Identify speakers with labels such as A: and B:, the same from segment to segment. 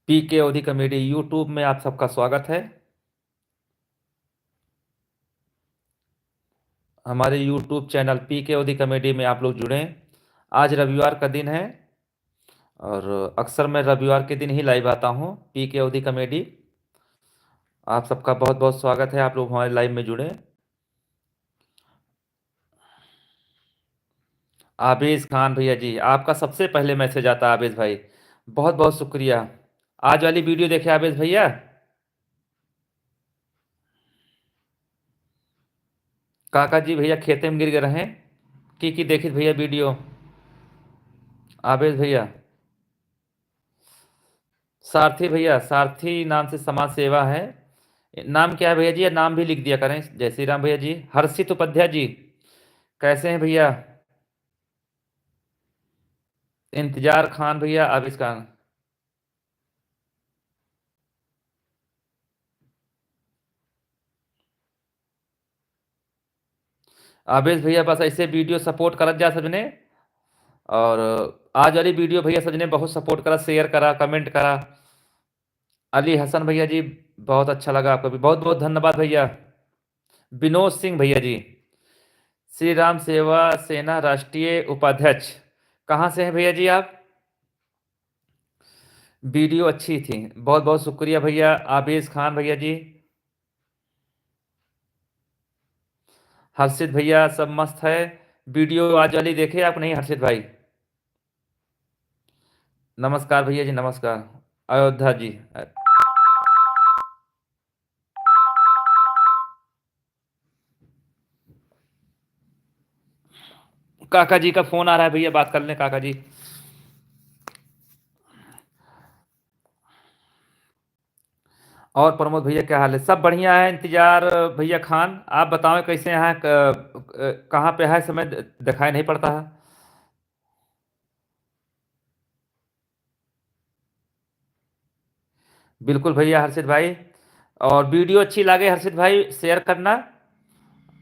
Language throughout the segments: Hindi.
A: पी के ओधी कॉमेडी यूट्यूब में आप सबका स्वागत है। हमारे यूट्यूब चैनल पी के ओधी कॉमेडी में आप लोग जुड़ें। आज रविवार का दिन है और अक्सर मैं रविवार के दिन ही लाइव आता हूँ पी के ओधी कॉमेडी। आप सबका बहुत बहुत स्वागत है, आप लोग हमारे लाइव में जुड़ें। आबिज खान भैया जी, आपका सबसे पहले मैसेज आता है आबिज भाई, बहुत बहुत शुक्रिया। आज वाली वीडियो देखे आबिज भैया? काका जी भैया खेते में गिर गए हैं की देखित भैया वीडियो। आबिज भैया, सारथी भैया, सारथी नाम से समाज सेवा है। नाम क्या है भैया जी? या नाम भी लिख दिया करें। जय श्री राम भैया जी। हर्षित उपाध्याय जी, कैसे हैं भैया? इंतजार खान भैया, आबिज खान। आबिज भैया बस ऐसे वीडियो सपोर्ट करत जा सजने। और आज वाली वीडियो भैया सजने बहुत सपोर्ट करा, शेयर करा, कमेंट करा। अली हसन भैया जी, बहुत अच्छा लगा आपको भी, बहुत बहुत धन्यवाद भैया। विनोद सिंह भैया जी, श्री राम सेवा सेना राष्ट्रीय उपाध्यक्ष, कहाँ से हैं भैया जी आप? वीडियो अच्छी थी, बहुत बहुत शुक्रिया भैया। आबिज खान भैया जी, हर्षित भैया, सब मस्त है। वीडियो आज वाली देखे आप नहीं हर्षित भाई? नमस्कार भैया जी, नमस्कार। अयोध्या जी, काका जी का फोन आ रहा है भैया, बात कर लें काका जी। और प्रमोद भैया क्या हाल है? सब बढ़िया है। इंतजार भैया खान, आप बताओ कैसे हैं? कहाँ पे है समय दिखाई नहीं पड़ता है। बिल्कुल भैया हर्षित भाई, और वीडियो अच्छी लगे हर्षित भाई शेयर करना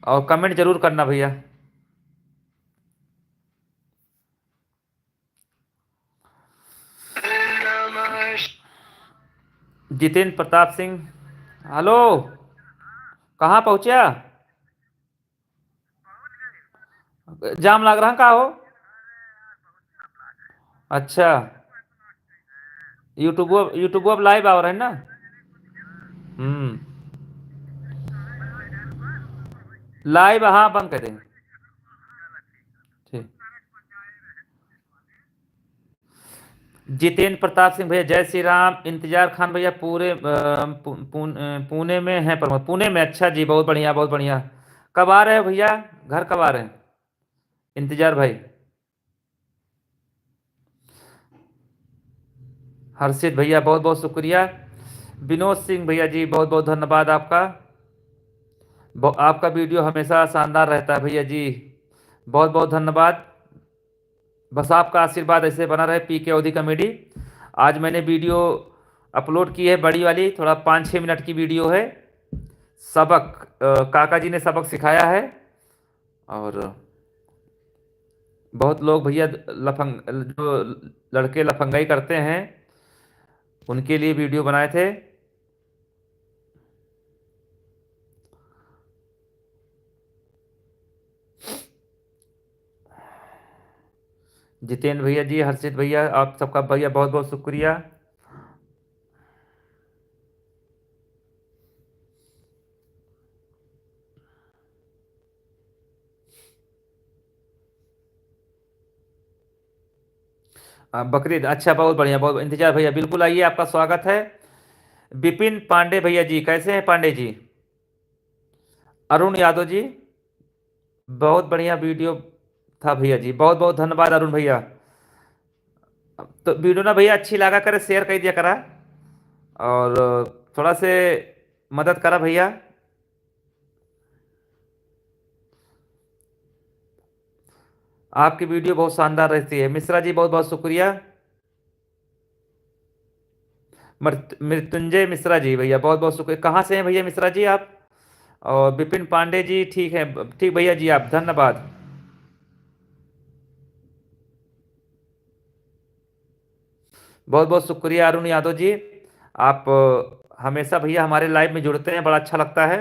A: और कमेंट जरूर करना भैया। जितेंद्र प्रताप सिंह, हेलो, कहाँ पहुँचा? जाम लग रहा, कहाँ हो? अच्छा, यूट्यूब यूट्यूब अब लाइव आ रहा है ना? हम्म, लाइव हाँ बंद कर देंगे। ठीक। जितेंद्र प्रताप सिंह भैया, जय श्री राम। इंतजार खान भैया पूरे पुणे में है, प्रमोद पुणे में, अच्छा जी, बहुत बढ़िया बहुत बढ़िया। कब आ रहे हो भैया? घर कब आ रहे हैं इंतजार भाई? हर्षित भैया, बहुत बहुत शुक्रिया। विनोद सिंह भैया जी, बहुत बहुत धन्यवाद आपका। आपका वीडियो हमेशा शानदार रहता है भैया जी, बहुत बहुत धन्यवाद। बस आपका आशीर्वाद ऐसे बना रहे पी के अवधि कॉमेडी। आज मैंने वीडियो अपलोड की है बड़ी वाली, थोड़ा 5-6 मिनट की वीडियो है। सबक काका जी ने सबक सिखाया है। और बहुत लोग भैया लफंग, जो लड़के लफंगाई करते हैं उनके लिए वीडियो बनाए थे। जितेंद्र भैया जी, हर्षित भैया, आप सबका भैया बहुत बहुत शुक्रिया। बकरीद, अच्छा, बहुत बढ़िया, बहुत इंतजार भैया, बिल्कुल आइए, आपका स्वागत है। विपिन पांडे भैया जी, कैसे हैं पांडे जी? अरुण यादव जी, बहुत बढ़िया वीडियो था भैया जी, बहुत बहुत धन्यवाद अरुण भैया। तो वीडियो ना भैया अच्छी लगा करे शेयर कर दिया करा, और थोड़ा से मदद करा भैया। आपकी वीडियो बहुत शानदार रहती है मिश्रा जी, बहुत बहुत शुक्रिया। मृत्युंजय मिश्रा जी भैया, बहुत बहुत शुक्रिया। कहाँ से हैं भैया मिश्रा जी आप? और विपिन पांडे जी, ठीक है, ठीक भैया जी, आप धन्यवाद। बहुत बहुत शुक्रिया अरुण यादव जी। आप हमेशा भैया हमारे लाइव में जुड़ते हैं, बड़ा अच्छा लगता है।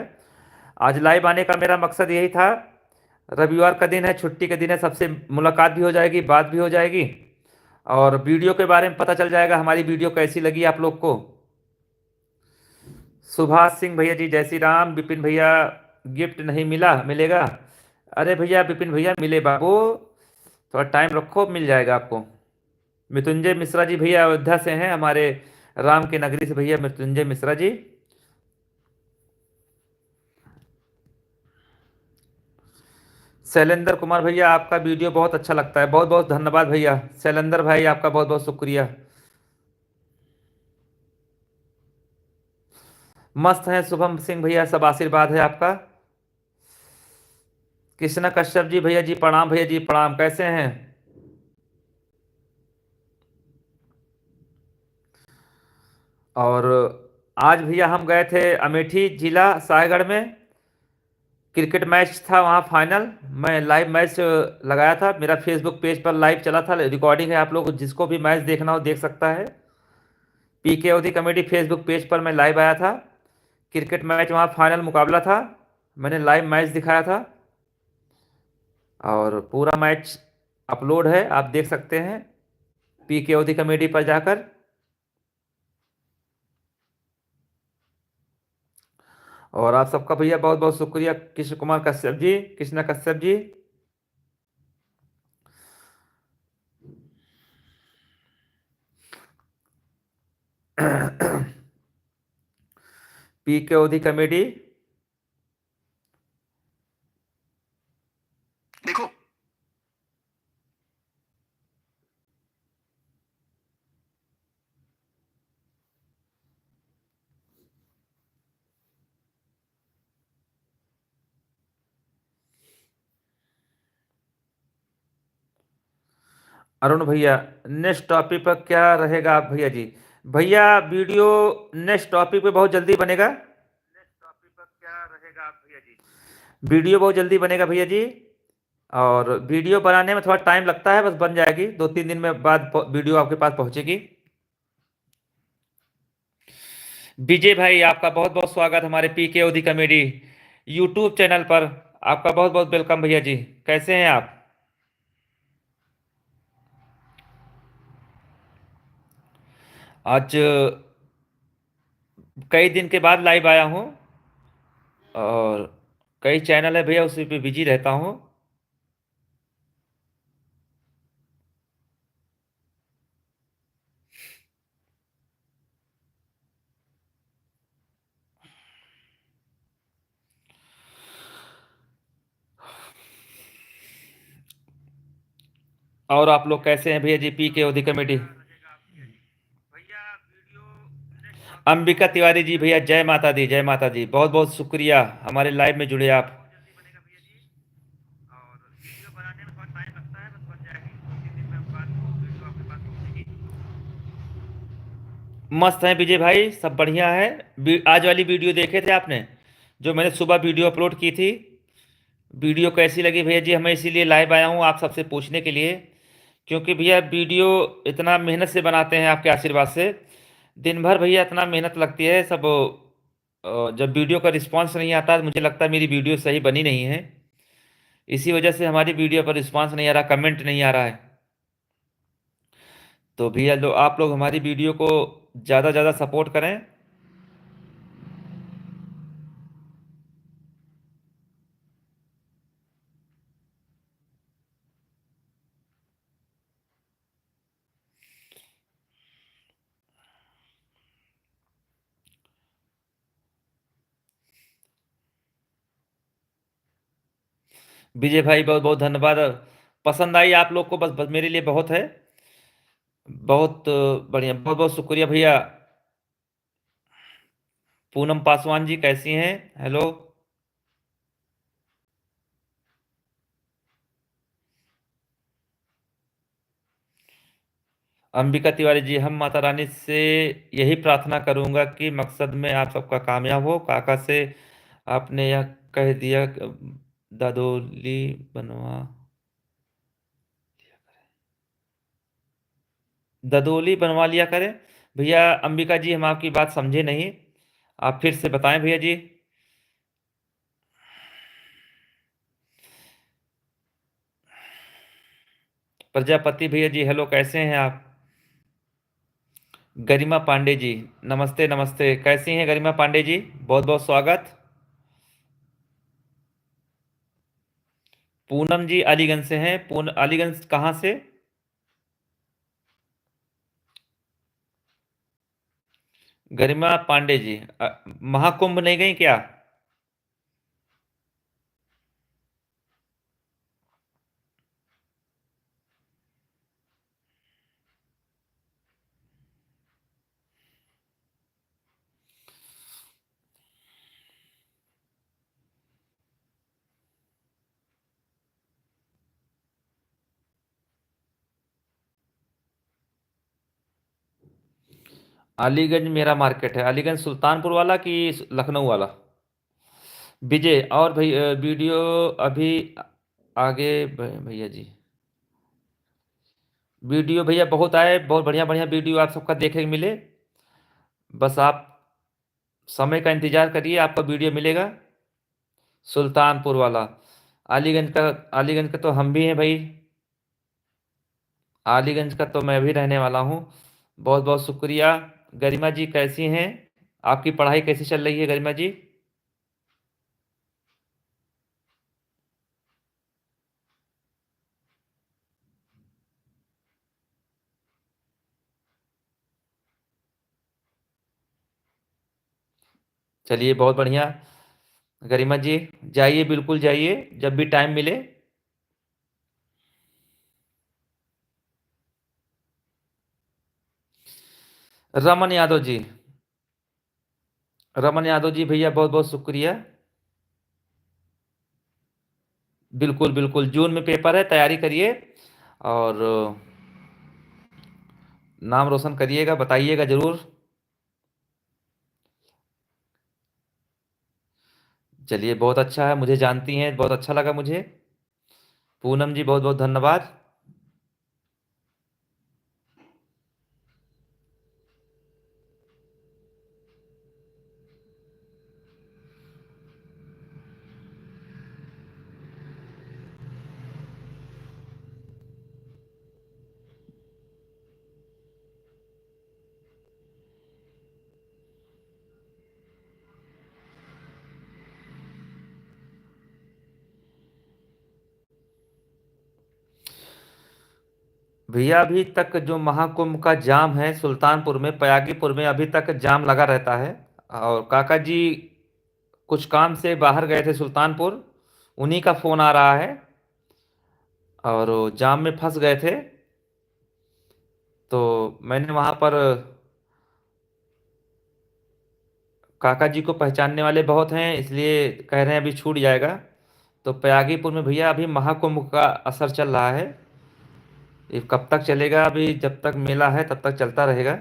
A: आज लाइव आने का मेरा मकसद यही था। रविवार का दिन है, छुट्टी के दिन है, सबसे मुलाकात भी हो जाएगी, बात भी हो जाएगी, और वीडियो के बारे में पता चल जाएगा हमारी वीडियो कैसी लगी आप लोग को। सुभाष सिंह भैया जी जय श्री राम। विपिन भैया गिफ्ट नहीं मिला, मिलेगा? अरे भैया विपिन भैया मिले बाबू, थोड़ा टाइम रखो, मिल जाएगा आपको। मृत्युंजय मिश्रा जी भैया अयोध्या से हैं, हमारे राम की नगरी से भैया मृत्युंजय मिश्रा जी। शैलेंद्र कुमार भैया आपका वीडियो बहुत अच्छा लगता है, बहुत बहुत धन्यवाद भैया। शैलेंद्र भाई आपका बहुत बहुत शुक्रिया। मस्त हैं शुभम सिंह भैया, सब आशीर्वाद है आपका। कृष्णा कश्यप जी भैया जी प्रणाम, भैया जी प्रणाम, कैसे हैं? और आज भैया हम गए थे अमेठी जिला सायगढ़ में, क्रिकेट मैच था वहाँ फाइनल। मैं लाइव मैच लगाया था, मेरा फेसबुक पेज पर लाइव चला था, रिकॉर्डिंग है, आप लोग जिसको भी मैच देखना हो देख सकता है। पीके ओदी कमेटी फेसबुक पेज पर मैं लाइव आया था, क्रिकेट मैच वहाँ फाइनल मुकाबला था, मैंने लाइव मैच दिखाया था, और पूरा मैच अपलोड है, आप देख सकते हैं पीके ओदी कमेटी पर जाकर। और आप सबका भैया बहुत बहुत शुक्रिया, कृष्ण कुमार कश्यप जी, कृष्णा कश्यप जी। पीके ओदी कमेटी देखो। अरुण भैया नेक्स्ट टॉपिक पर क्या रहेगा आप भैया जी? भैया वीडियो नेक्स्ट टॉपिक पे बहुत जल्दी बनेगा, नेक्स्ट टॉपिक पर क्या रहेगा आप भैया जी? वीडियो बहुत जल्दी बनेगा भैया जी, और वीडियो बनाने में थोड़ा टाइम लगता है, बस बन जाएगी, 2-3 दिन में बाद वीडियो आपके पास पहुंचेगी। विजय भाई आपका बहुत बहुत स्वागत हमारे पीके ओदी कॉमेडी यूट्यूब चैनल पर, आपका बहुत बहुत वेलकम भैया जी, कैसे हैं आप? आज कई दिन के बाद लाइव आया हूँ, और कई चैनल है भैया, उसी पे बिजी रहता हूँ। और आप लोग कैसे हैं भैया जी, पीके ओदी कॉमेडी? अंबिका तिवारी जी भैया जय माता दी, जय माता दी, बहुत बहुत शुक्रिया हमारे लाइव में जुड़े आप। मस्त हैं विजय भाई, सब बढ़िया है। आज वाली वीडियो देखे थे आपने, जो मैंने सुबह वीडियो अपलोड की थी? वीडियो कैसी लगी भैया जी? हमें इसीलिए लाइव आया हूँ आप सबसे पूछने के लिए, क्योंकि भैया वीडियो इतना मेहनत से बनाते हैं आपके आशीर्वाद से, दिन भर भैया इतना मेहनत लगती है सब, जब वीडियो का रिस्पांस नहीं आता तो मुझे लगता है मेरी वीडियो सही बनी नहीं है, इसी वजह से हमारी वीडियो पर रिस्पांस नहीं आ रहा, कमेंट नहीं आ रहा है। तो भैया आप लोग हमारी वीडियो को ज़्यादा ज़्यादा सपोर्ट करें। विजय भाई बहुत बहुत धन्यवाद, पसंद आई आप लोग को, बस बस मेरे लिए बहुत है, बहुत बढ़िया, बहुत बहुत शुक्रिया भैया। पूनम पासवान जी कैसी हैं? हेलो। अंबिका तिवारी जी हम माता रानी से यही प्रार्थना करूंगा कि मकसद में आप सबका कामयाब हो, काका से आपने यह कह दिया दादोली बनवा। ददोली बनवा लिया करें। भैया अंबिका जी, हम आपकी बात समझे नहीं, आप फिर से बताएं भैया जी। प्रजापति भैया जी, हेलो, कैसे हैं आप? गरिमा पांडे जी, नमस्ते नमस्ते, कैसी हैं गरिमा पांडे जी? बहुत बहुत स्वागत। पूनम जी अलीगंज से हैं, अलीगंज कहाँ से? गरिमा पांडे जी, महाकुंभ नहीं गई क्या? अलीगंज मेरा मार्केट है। अलीगंज सुल्तानपुर वाला कि लखनऊ वाला? विजय, और वीडियो अभी आगे भैया जी, वीडियो भैया बहुत आए, बहुत बढ़िया बढ़िया वीडियो आप सबका देखने को मिले। बस आप समय का इंतजार करिए, आपका वीडियो मिलेगा। सुल्तानपुर वाला, अलीगंज का, अलीगंज का तो हम भी हैं भाई। अलीगंज का तो मैं भी रहने वाला हूँ। बहुत बहुत शुक्रिया। गरिमा जी कैसी हैं? आपकी पढ़ाई कैसी चल रही है गरिमा जी? चलिए बहुत बढ़िया। गरिमा जी जाइए, बिल्कुल जाइए, जब भी टाइम मिले। रमन यादव जी, रमन यादव जी भैया बहुत बहुत शुक्रिया। बिल्कुल बिल्कुल, जून में पेपर है, तैयारी करिए और नाम रोशन करिएगा, बताइएगा जरूर। चलिए बहुत अच्छा है, मुझे जानती हैं, बहुत अच्छा लगा मुझे। पूनम जी बहुत बहुत धन्यवाद। भैया अभी तक जो महाकुंभ का जाम है सुल्तानपुर में, पयागीपुर में, अभी तक जाम लगा रहता है। और काका जी कुछ काम से बाहर गए थे सुल्तानपुर, उन्हीं का फोन आ रहा है, और वो जाम में फंस गए थे। तो मैंने वहां पर, काका जी को पहचानने वाले बहुत हैं, इसलिए कह रहे हैं अभी छूट जाएगा। तो प्रयागीपुर में भैया अभी महाकुंभ का असर चल रहा है। ये कब तक चलेगा? अभी जब तक मेला है तब तक चलता रहेगा।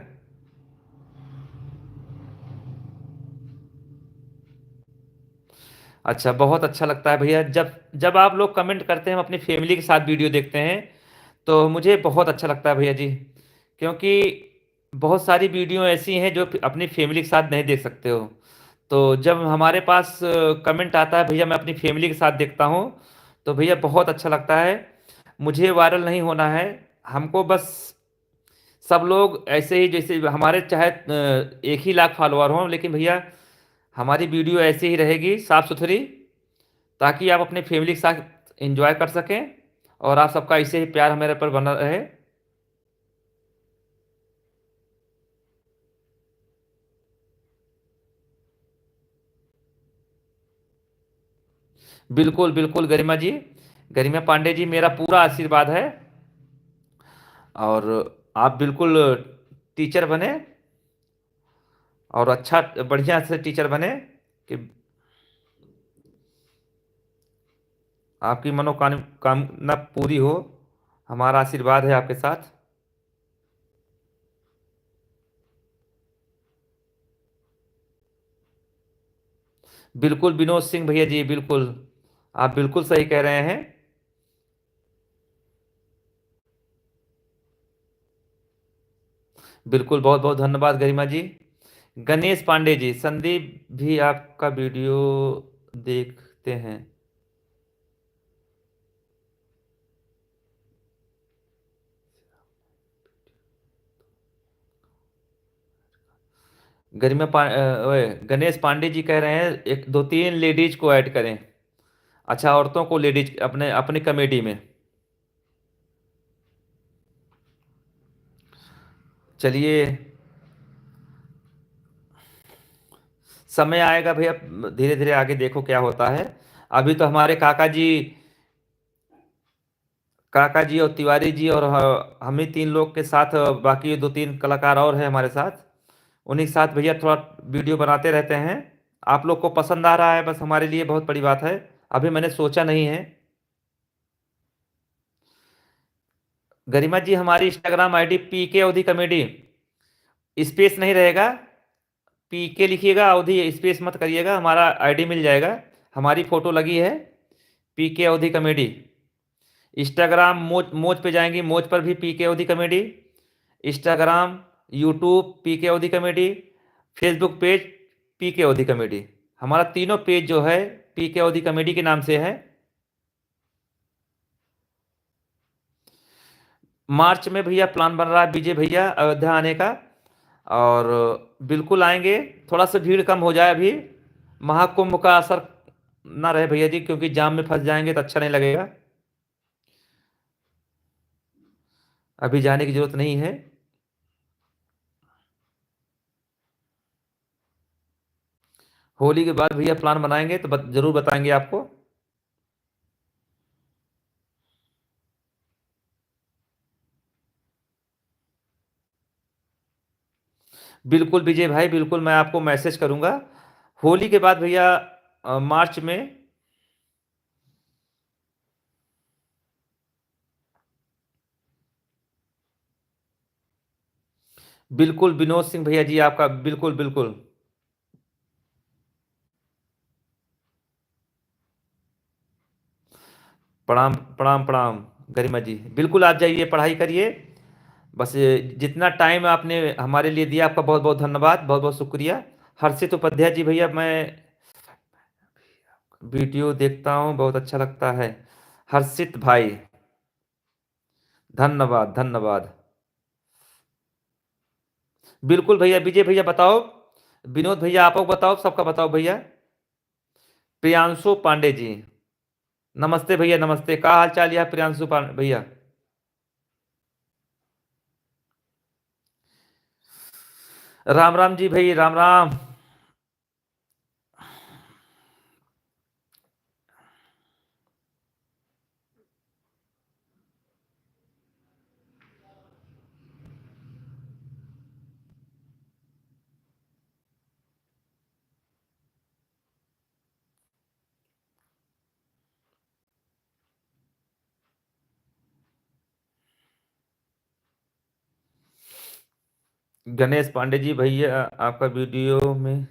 A: अच्छा, बहुत अच्छा लगता है भैया, जब जब आप लोग कमेंट करते हैं, हम अपनी फैमिली के साथ वीडियो देखते हैं, तो मुझे बहुत अच्छा लगता है भैया जी। क्योंकि बहुत सारी वीडियो ऐसी हैं जो अपनी फैमिली के साथ नहीं देख सकते हो। तो जब हमारे पास कमेंट आता है भैया, मैं अपनी फैमिली के साथ देखता हूँ, तो भैया बहुत अच्छा लगता है। मुझे वायरल नहीं होना है, हमको बस सब लोग ऐसे ही, जैसे हमारे चाहे 1 ही लाख फॉलोअर हों, लेकिन भैया हमारी वीडियो ऐसे ही रहेगी साफ सुथरी, ताकि आप अपने फैमिली के साथ एंजॉय कर सकें, और आप सबका ऐसे ही प्यार हमारे पर बना रहे। बिल्कुल बिल्कुल गरिमा जी, गरिमा पांडे जी, मेरा पूरा आशीर्वाद है। और आप बिल्कुल टीचर बने, और अच्छा बढ़िया से टीचर बने, कि आपकी मनोकामना पूरी हो। हमारा आशीर्वाद है आपके साथ। बिल्कुल विनोद सिंह भैया जी, बिल्कुल, आप बिल्कुल सही कह रहे हैं। बिल्कुल, बहुत बहुत धन्यवाद गरिमा जी। गणेश पांडे जी, संदीप भी आपका वीडियो देखते हैं। ओए, गणेश पांडे जी कह रहे हैं एक दो तीन लेडीज को ऐड करें। अच्छा, औरतों को लेडीज अपने अपनी कमेटी में। चलिए, समय आएगा भैया, धीरे धीरे आगे देखो क्या होता है। अभी तो हमारे काका जी और तिवारी जी और हम ही तीन लोग के साथ, बाकी दो तीन कलाकार और हैं हमारे साथ। उन्हीं के साथ भैया थोड़ा वीडियो बनाते रहते हैं। आप लोग को पसंद आ रहा है, बस हमारे लिए बहुत बड़ी बात है। अभी मैंने सोचा नहीं है। गरिमा जी, हमारी इंस्टाग्राम आईडी पीके अवधि कॉमेडी, स्पेस नहीं रहेगा। पीके लिखिएगा, अवधि स्पेस मत करिएगा, हमारा आईडी मिल जाएगा। हमारी फोटो लगी है, पीके अवधि कॉमेडी। इंस्टाग्राम मोज मोज पे जाएंगी, मोज पर भी पीके अवधि कॉमेडी। इंस्टाग्राम, यूट्यूब पीके अवधि कॉमेडी, फेसबुक पेज पीके अवधि कॉमेडी। हमारा तीनों पेज जो है पीके अवधि कॉमेडी के नाम से है। मार्च में भैया प्लान बन रहा है विजय भैया अयोध्या आने का, और बिल्कुल आएंगे। थोड़ा सा भीड़ कम हो जाए अभी, महाकुंभ का असर ना रहे भैया जी, क्योंकि जाम में फंस जाएंगे तो अच्छा नहीं लगेगा। अभी जाने की जरूरत नहीं है। होली के बाद भैया प्लान बनाएंगे तो जरूर बताएंगे आपको। बिल्कुल विजय भाई, बिल्कुल मैं आपको मैसेज करूंगा। होली के बाद भैया मार्च में। बिल्कुल विनोद सिंह भैया जी, आपका बिल्कुल बिल्कुल। प्रणाम प्रणाम प्रणाम गरिमा जी, बिल्कुल आप जाइए, पढ़ाई करिए। बस जितना टाइम आपने हमारे लिए दिया, आपका बहुत बहुत धन्यवाद, बहुत बहुत शुक्रिया। हर्षित उपाध्याय जी भैया, मैं वीडियो देखता हूँ, बहुत अच्छा लगता है। हर्षित भाई, धन्यवाद धन्यवाद। बिल्कुल भैया, विजय भैया बताओ। विनोद भैया आप बताओ, सबका बताओ भैया। प्रियांशु पांडे जी, नमस्ते भैया, नमस्ते। क्या हाल चाल है प्रियांशु पांडे भैया? राम राम जी भाई, राम राम। गणेश पांडे जी भैया, आपका वीडियो में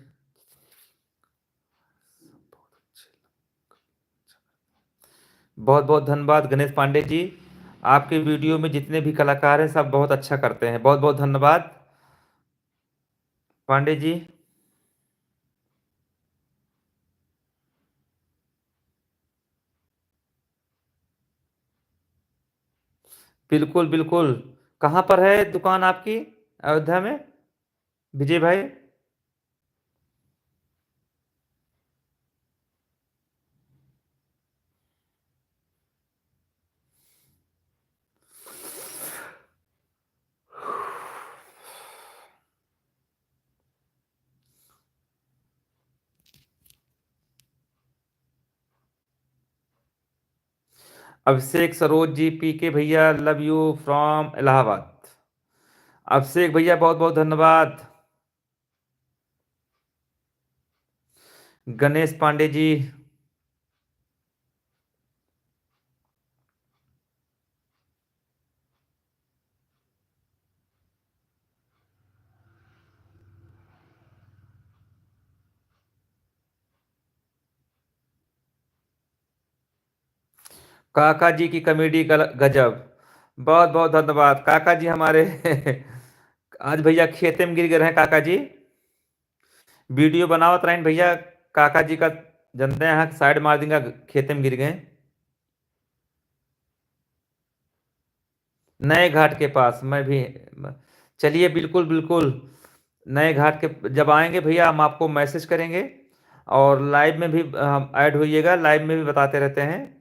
A: बहुत बहुत धन्यवाद गणेश पांडे जी। आपके वीडियो में जितने भी कलाकार हैं सब बहुत अच्छा करते हैं, बहुत बहुत धन्यवाद पांडे जी। बिल्कुल बिल्कुल। कहाँ पर है दुकान आपकी अयोध्या में, विजय भाई? अभिषेक सरोज जी, पी के भैया लव यू फ्रॉम इलाहाबाद। अभिषेक भैया बहुत बहुत धन्यवाद। गणेश पांडे जी, काका जी की कॉमेडी गजब। बहुत बहुत धन्यवाद काका जी हमारे। आज भैया खेते में गिर गए हैं काका जी। वीडियो बनावत रहे भैया। काका जी का जनते हैं, यहाँ साइड मार देंगे, खेते में गिर गए। नए घाट के पास मैं भी। चलिए, बिल्कुल बिल्कुल। नए घाट के जब आएंगे भैया हम आपको मैसेज करेंगे। और लाइव में भी हम ऐड होइएगा, लाइव में भी बताते रहते हैं।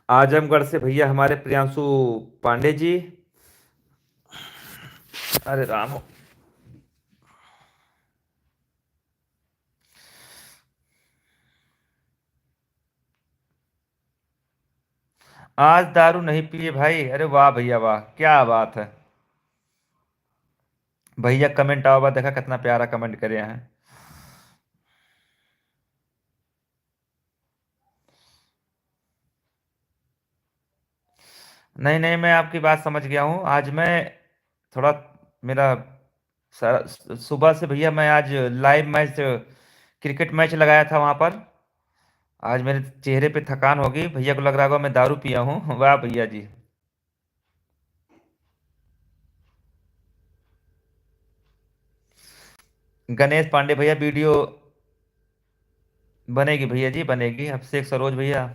A: आजमगढ़ से भैया हमारे प्रियांशु पांडे जी। अरे राम हो। आज दारू नहीं पिए भाई? अरे वाह भैया वाह, क्या बात है। भैया कमेंट आओ बा, देखा कितना प्यारा कमेंट करे हैं। नहीं नहीं, मैं आपकी बात समझ गया हूँ। आज मैं थोड़ा मेरा सुबह से भैया मैं आज लाइव मैच, क्रिकेट मैच लगाया था वहां पर। आज मेरे चेहरे पे थकान होगी, भैया को लग रहा होगा मैं दारू पिया हूँ। वाह भैया जी। गणेश पांडे भैया वीडियो बनेगी भैया जी, बनेगी। अभिषेक सरोज भैया।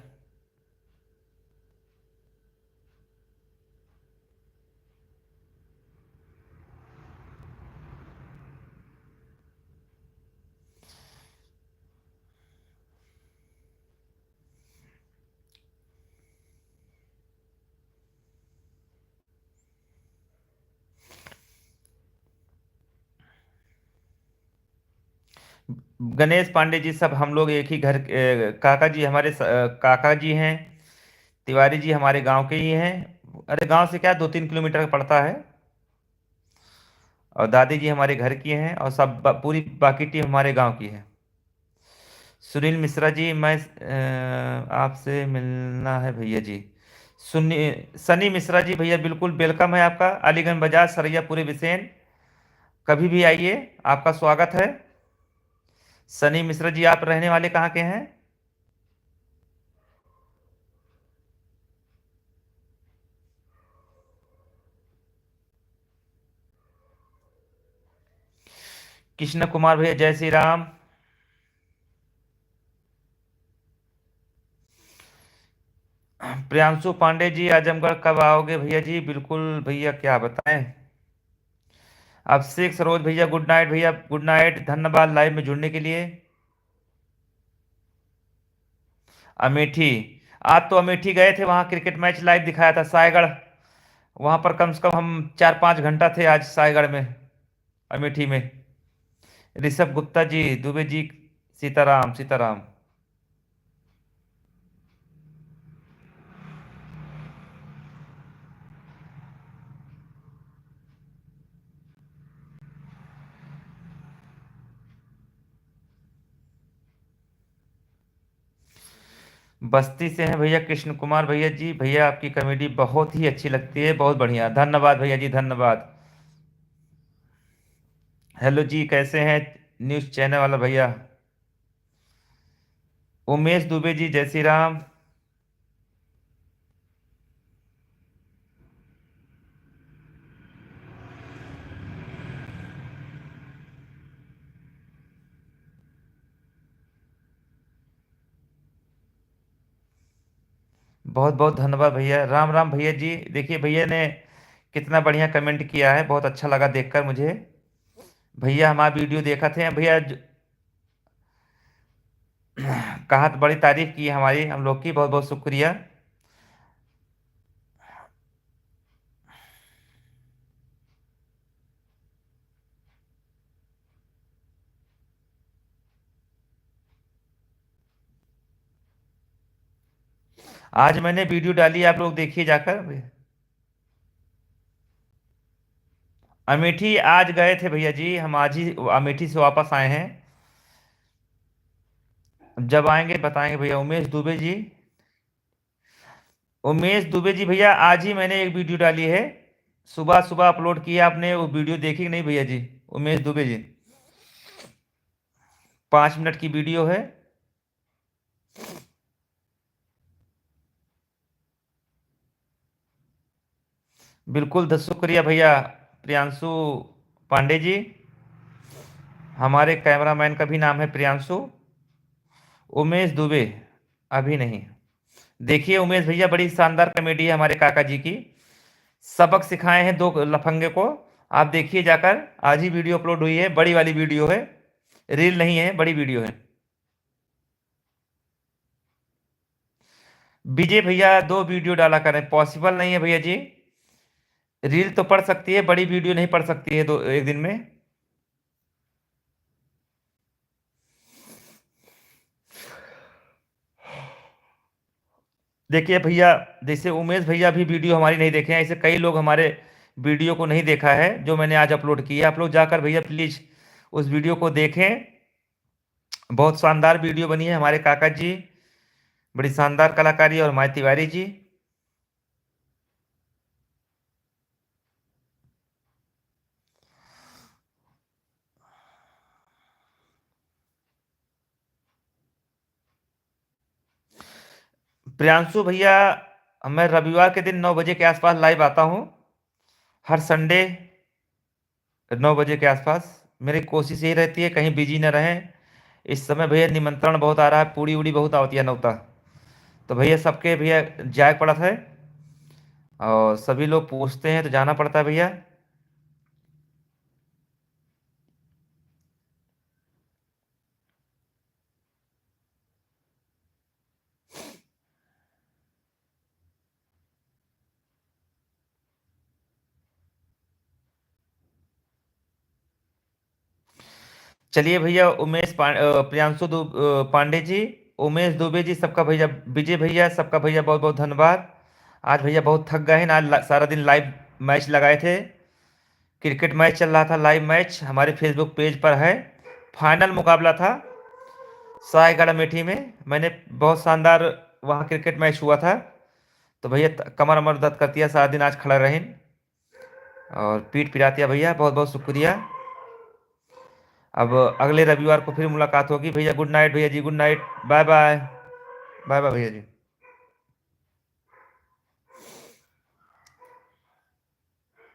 A: गणेश पांडे जी सब हम लोग एक ही घर काका जी हमारे काका जी हैं। तिवारी जी हमारे गांव के ही हैं। अरे गांव से क्या, 2-3 किलोमीटर पड़ता है। और दादी जी हमारे घर की हैं, और सब पूरी बाकी टीम हमारे गांव की है। सुनील मिश्रा जी, मैं आपसे मिलना है भैया जी। सुनी सनी मिश्रा जी भैया, बिल्कुल वेलकम है आपका। अलीगंज बाजार सरैया पूरे बिसेन, कभी भी आइए, आपका स्वागत है। सनी मिश्रा जी, आप रहने वाले कहाँ के हैं? कृष्ण कुमार भैया, जय श्री राम। प्रियांशु पांडे जी, आजमगढ़ कब आओगे भैया जी? बिल्कुल भैया, क्या बताएं। अभिषेक सरोज भैया, गुड नाइट भैया, गुड नाइट, धन्यवाद लाइव में जुड़ने के लिए। अमेठी। आज तो अमेठी गए थे, वहां क्रिकेट मैच लाइव दिखाया था सायगढ़। वहां पर कम से कम हम 4-5 घंटा थे आज सायगढ़ में, अमेठी में। ऋषभ गुप्ता जी, दुबे जी, सीताराम सीताराम। बस्ती से हैं भैया कृष्ण कुमार भैया जी। भैया आपकी कॉमेडी बहुत ही अच्छी लगती है, बहुत बढ़िया, धन्यवाद भैया जी, धन्यवाद। हेलो जी, कैसे हैं? न्यूज़ चैनल वाला भैया। उमेश दुबे जी, जय श्री राम। बहुत बहुत धन्यवाद भैया, राम राम भैया जी। देखिए भैया ने कितना बढ़िया कमेंट किया है, बहुत अच्छा लगा देखकर मुझे। भैया हमारा वीडियो देखा थे भैया, कहा तो बड़ी तारीफ की है हमारी, हम लोग की, बहुत बहुत शुक्रिया। आज मैंने वीडियो डाली, आप लोग देखिए जाकर। अमेठी आज गए थे भैया जी, हम आज ही अमेठी से वापस आए हैं। जब आएंगे बताएंगे भैया। उमेश दुबे जी, उमेश दुबे जी भैया, आज ही मैंने एक वीडियो डाली है, सुबह सुबह अपलोड किया। आपने वो वीडियो देखी कि नहीं भैया जी? उमेश दुबे जी, 5 मिनट की वीडियो है। बिल्कुल, शुक्रिया भैया प्रियांशु पांडे जी। हमारे कैमरामैन का भी नाम है प्रियांशु। उमेश दुबे अभी नहीं। देखिए उमेश भैया, बड़ी शानदार कॉमेडी है हमारे काका जी की। सबक सिखाए हैं दो लफंगे को। आप देखिए जाकर, आज ही वीडियो अपलोड हुई है, बड़ी वाली वीडियो है, रील नहीं है, बड़ी वीडियो है। विजय भैया, दो वीडियो डाला करें, पॉसिबल नहीं है भैया जी। रील तो पढ़ सकती है, बड़ी वीडियो नहीं पढ़ सकती है दो एक दिन में। देखिए भैया, जैसे उमेश भैया भी वीडियो हमारी नहीं देखे हैं, ऐसे कई लोग हमारे वीडियो को नहीं देखा है जो मैंने आज अपलोड किया है। आप लोग जाकर भैया प्लीज उस वीडियो को देखें। बहुत शानदार वीडियो बनी है हमारे काका जी, बड़ी शानदार कलाकारी, और हमारे तिवारी जी। प्रियांशु भैया, मैं रविवार के दिन 9 बजे के आसपास लाइव आता हूँ, हर संडे 9 बजे के आसपास। मेरी कोशिश यही रहती है कहीं बिजी न रहें। इस समय भैया निमंत्रण बहुत आ रहा है, पूड़ी उड़ी बहुत आवती है नौता, तो भैया सबके भैया जाए पड़ा है, और सभी लोग पूछते हैं तो जाना पड़ता है भैया। चलिए भैया, प्रियांशु पांडे जी, उमेश दुबे जी, सबका भैया, विजय भैया, सबका भैया बहुत बहुत धन्यवाद। आज भैया बहुत थक गए हैं, आज सारा दिन लाइव मैच लगाए थे, क्रिकेट मैच चल रहा था, लाइव मैच हमारे फेसबुक पेज पर है। फाइनल मुकाबला था सायगढ़ अमेठी में, मैंने बहुत शानदार वहाँ क्रिकेट मैच हुआ था। तो भैया कमर अमर दर्द करती है, सारा दिन आज खड़ा रहें, और पीठ पिराती है भैया, बहुत बहुत शुक्रिया। अब अगले रविवार को फिर मुलाकात होगी भैया। गुड नाइट भैया जी, good night, bye bye, bye bye भैया जी।